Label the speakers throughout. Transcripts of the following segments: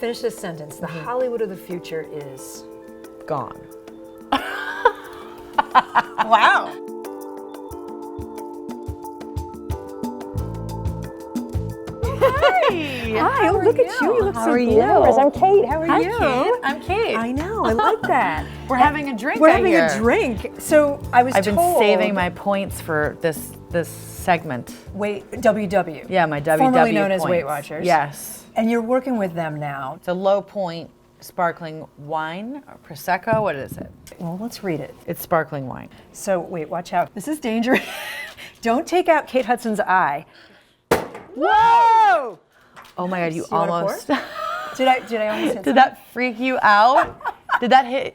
Speaker 1: finish this sentence. The Hollywood of the future is
Speaker 2: Gone.
Speaker 1: wow. Hi, oh, look at you. You look so glamorous. I'm Kate. How are you?
Speaker 2: Kate. I'm Kate.
Speaker 1: I know. I like that.
Speaker 2: We're having a drink.
Speaker 1: We're having a drink. So I've
Speaker 2: been saving my points for this segment.
Speaker 1: WW.
Speaker 2: Yeah, my WW
Speaker 1: formerly known
Speaker 2: points.
Speaker 1: as Weight Watchers.
Speaker 2: Yes.
Speaker 1: And you're working with them now.
Speaker 2: It's a low point sparkling wine or prosecco. What is it?
Speaker 1: Well, let's read it.
Speaker 2: It's sparkling wine.
Speaker 1: So wait, watch out. This is dangerous. Don't take out Kate Hudson's eye. Whoa!
Speaker 2: Oh my God! You
Speaker 1: wanna
Speaker 2: almost.
Speaker 1: Did I almost hit?
Speaker 2: Did that freak you out? Did that hit?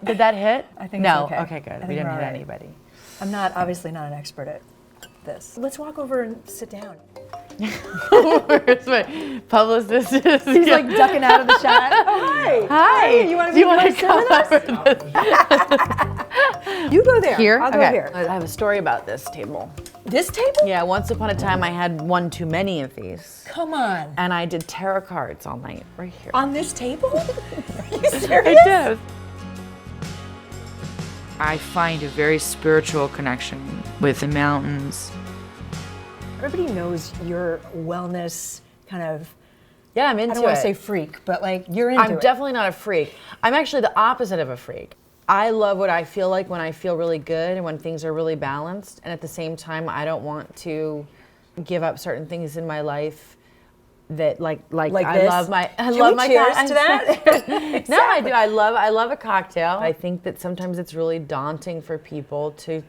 Speaker 1: I think
Speaker 2: no.
Speaker 1: it's okay.
Speaker 2: Okay, good. We didn't hit anybody.
Speaker 1: I'm obviously not an expert at this. Let's walk over and sit down.
Speaker 2: Where's my publicist?
Speaker 1: He's like ducking out of the shot. Oh, hi.
Speaker 2: Hi.
Speaker 1: You want to come over? You go there.
Speaker 2: Here?
Speaker 1: I'll go here.
Speaker 2: I have a story about this table.
Speaker 1: This table?
Speaker 2: Yeah, once upon a time I had one too many of these.
Speaker 1: Come on.
Speaker 2: And I did tarot cards all night, right here.
Speaker 1: On this table? Are you serious?
Speaker 2: I did.
Speaker 3: I find a very spiritual connection with the mountains.
Speaker 1: Everybody knows your wellness kind of,
Speaker 2: Yeah, I'm into it.
Speaker 1: I don't want to say freak, but like you're into it.
Speaker 2: I'm definitely not a freak. I'm actually the opposite of a freak. I love what I feel like when I feel really good and when things are really balanced. And at the same time, I don't want to give up certain things in my life that like I
Speaker 1: this?
Speaker 2: love my
Speaker 1: cheers to that?
Speaker 2: Exactly. No, I do. I love a cocktail. I think that sometimes it's really daunting for people to,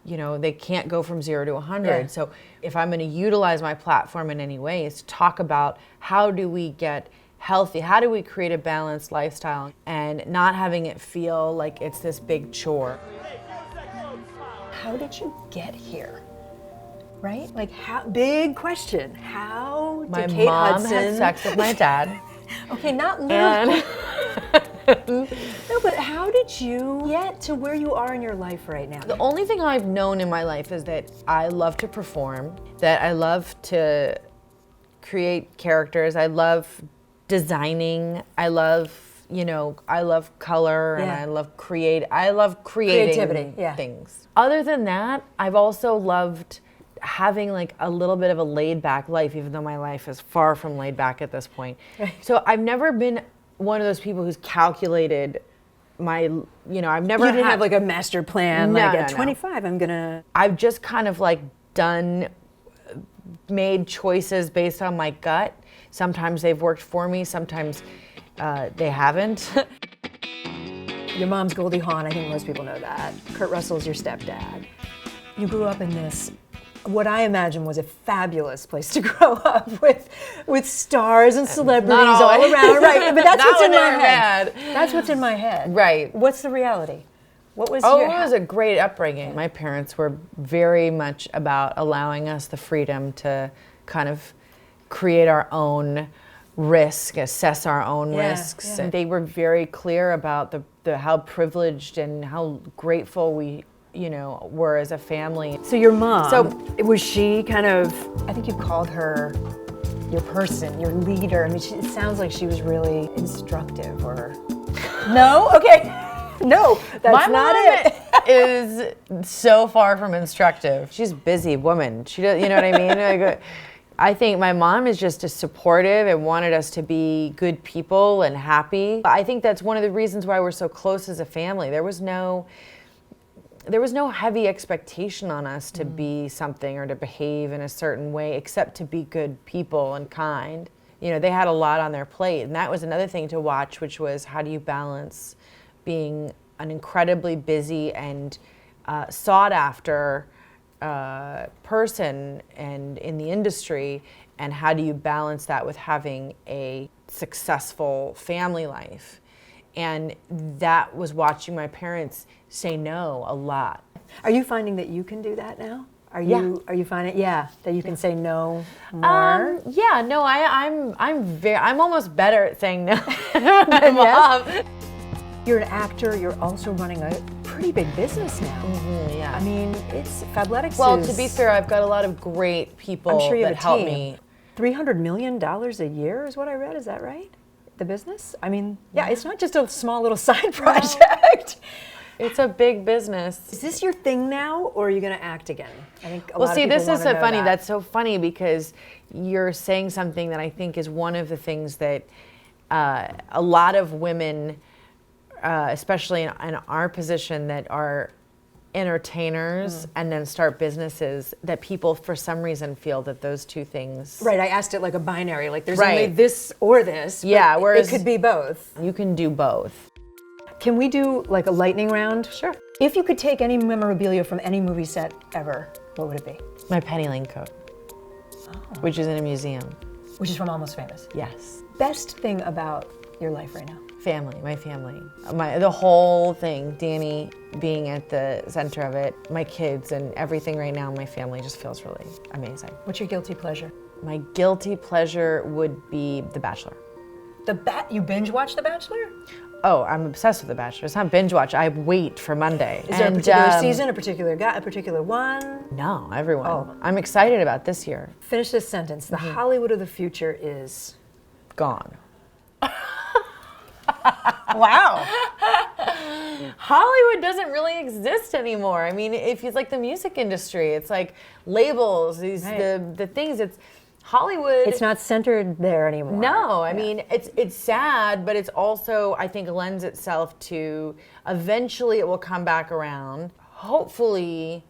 Speaker 2: they can't go from 0 to 100.
Speaker 1: Yeah.
Speaker 2: So if I'm going to utilize my platform in any way, is talk about how do we get healthy, how do we create a balanced lifestyle and not having it feel like it's this big chore.
Speaker 1: How did you get here? Right? Like, big question. How did
Speaker 2: My
Speaker 1: Kate
Speaker 2: mom
Speaker 1: Hudson
Speaker 2: had sex with my dad.
Speaker 1: Okay, not literally. No, but how did you get to where you are in your life right now?
Speaker 2: The only thing I've known in my life is that I love to perform, that I love to create characters, I love designing, I love color, and I love creating things. Other than that, I've also loved having like a little bit of a laid back life, even though my life is far from laid back at this point. So I've never been one of those people who's calculated I've never
Speaker 1: You didn't have like a master plan,
Speaker 2: No,
Speaker 1: like
Speaker 2: no,
Speaker 1: at
Speaker 2: no.
Speaker 1: 25 I'm gonna...
Speaker 2: I've just kind of like made choices based on my gut. Sometimes they've worked for me, sometimes they haven't.
Speaker 1: Your mom's Goldie Hawn, I think most people know that. Kurt Russell's your stepdad. You grew up in this, what I imagine was a fabulous place to grow up with stars and celebrities all around. Right, but that's what's in my head. That's what's in my head.
Speaker 2: Right.
Speaker 1: What's the reality? What was
Speaker 2: It was a great upbringing. My parents were very much about allowing us the freedom to kind of create our own risk, assess our own risks. And they were very clear about the how privileged and how grateful we were as a family.
Speaker 1: So your mom, was she kind of, I think you called her your person, your leader. I mean, it sounds like she was really instructive or... No? Okay. No, that's not it.
Speaker 2: Is so far from instructive. She's a busy woman. She does, you know what I mean? Like, I think my mom is just as supportive and wanted us to be good people and happy. I think that's one of the reasons why we're so close as a family. There was no heavy expectation on us to be something or to behave in a certain way, except to be good people and kind. They had a lot on their plate, and that was another thing to watch, which was how do you balance being an incredibly busy and sought after person and in the industry, and how do you balance that with having a successful family life? And that was watching my parents say no a lot.
Speaker 1: Are you finding that you can do that now? Are you finding that you can say no more?
Speaker 2: I'm almost better at saying no than my mom.
Speaker 1: You're an actor, you're also running a pretty big business now. I mean, it's Fabletics.
Speaker 2: Well, to be fair, I've got a lot of great people
Speaker 1: I'm sure you
Speaker 2: that
Speaker 1: have a
Speaker 2: help
Speaker 1: team.
Speaker 2: me.
Speaker 1: $300 million a year is what I read, is that right? the business? I mean, yeah, it's not just a small little side project.
Speaker 2: It's a big business.
Speaker 1: Is this your thing now, or are you going to act again? I think a
Speaker 2: Well,
Speaker 1: lot of
Speaker 2: see,
Speaker 1: people
Speaker 2: this is
Speaker 1: wanna
Speaker 2: so
Speaker 1: know
Speaker 2: funny.
Speaker 1: that.
Speaker 2: That's so funny because you're saying something that I think is one of the things that a lot of women, especially in our position, that are entertainers and then start businesses, that people for some reason feel that those two things.
Speaker 1: Right, I asked it like a binary, like there's
Speaker 2: Right.
Speaker 1: only this or this. But
Speaker 2: Yeah, whereas
Speaker 1: it could be both.
Speaker 2: You can do both.
Speaker 1: Can we do like a lightning round?
Speaker 2: Sure.
Speaker 1: If you could take any memorabilia from any movie set ever, what would it be?
Speaker 2: My Penny Lane coat, which is in a museum.
Speaker 1: Which is from Almost Famous.
Speaker 2: Yes.
Speaker 1: Best thing about your life right now?
Speaker 2: Family, my family. The whole thing, Danny being at the center of it, my kids and everything right now, my family just feels really amazing.
Speaker 1: What's your guilty pleasure?
Speaker 2: My guilty pleasure would be The Bachelor.
Speaker 1: You binge watch The Bachelor?
Speaker 2: Oh, I'm obsessed with The Bachelor. It's not binge watch, I wait for Monday.
Speaker 1: Is there a particular season, a particular guy, a particular one?
Speaker 2: No, everyone.
Speaker 1: Oh.
Speaker 2: I'm excited about this year.
Speaker 1: Finish this sentence. The Hollywood of the future is...
Speaker 2: Gone.
Speaker 1: Wow.
Speaker 2: Hollywood doesn't really exist anymore. I mean, if it's like the music industry, it's like labels, the things. It's Hollywood.
Speaker 1: It's not centered there anymore.
Speaker 2: No, I mean, it's sad, but it's also, I think, lends itself to eventually it will come back around. Hopefully,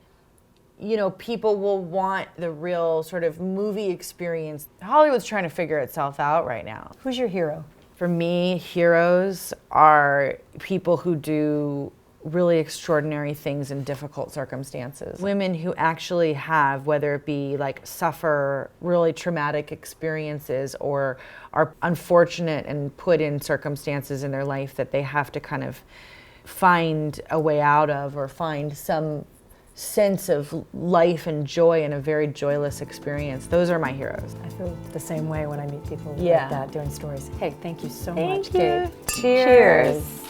Speaker 2: people will want the real sort of movie experience. Hollywood's trying to figure itself out right now.
Speaker 1: Who's your hero?
Speaker 2: For me, heroes are people who do really extraordinary things in difficult circumstances. Women who actually have, whether it be like suffer really traumatic experiences or are unfortunate and put in circumstances in their life that they have to kind of find a way out of or find some sense of life and joy in a very joyless experience. Those are my heroes.
Speaker 1: I feel the same way when I meet people
Speaker 2: Yeah.
Speaker 1: like that doing stories. Hey, thank you so
Speaker 2: Thank
Speaker 1: much,
Speaker 2: you.
Speaker 1: Kate.
Speaker 2: Cheers.